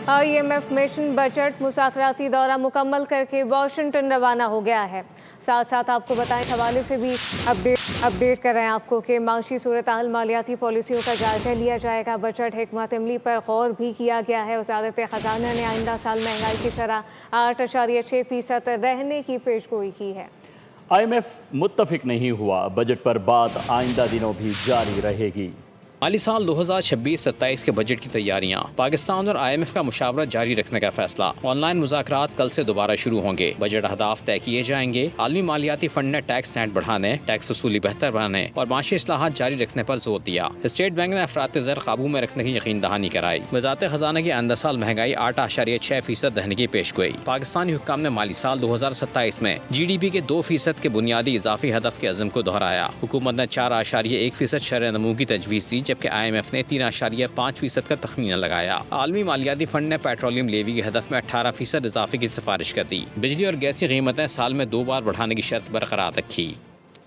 IMF mission budget मुज़ाकराती दौरा मुकम्मल करके वाशिंगटन रवाना हो गया है। साथ साथ आपको बताएं, इस हवाले से भी अपडेट कर रहे हैं आपको कि माशी सूरत हाल, मालियाती पॉलिसियों का जायजा लिया जाएगा। बजट हिकमत अमली पर गौर भी किया गया है। वज़ारत ख़जाना ने आइंदा साल महंगाई की शरह 8.6% रहने की पेशगोई की है। IMF मुत्तफिक नहीं हुआ, बजट पर बात आइंदा दिनों भी जारी रहेगी। माली साल 2026-27 के बजट की तैयारियां, पाकिस्तान और IMF का मुशावरत जारी रखने का फैसला। ऑनलाइन मुज़ाकरात कल से दोबारा शुरू होंगे। बजट अहदाफ तय किए जाएंगे। आलमी मालियाती फंड ने टैक्स नेट बढ़ाने, टैक्स वसूली बेहतर बनाने और माशी इस्लाहात जारी रखने पर जोर दिया। स्टेट बैंक ने अफरात ज़र काबू में रखने की यकीन दहानी कराई। वज़ारत ख़जाना की आइंदा साल महंगाई 8.6% रहने की पेश गोई। पाकिस्तानी हुक्काम ने माली साल 2027 में GDP के 2% के बुनियादी इजाफी हदफ के अज़म को दोहराया। हुकूमत ने 4.1% शरह नमू की तजवीज़ दी, जबकि IMF ने 3.5% का तखमीना लगाया। आलमी मालियाती फंड ने पेट्रोलियम लेवी के हदफ में 18% इजाफे की सिफारिश कर दी। बिजली और गैस की कीमतें साल में 2 बार बढ़ाने की शर्त बरकरार रखी।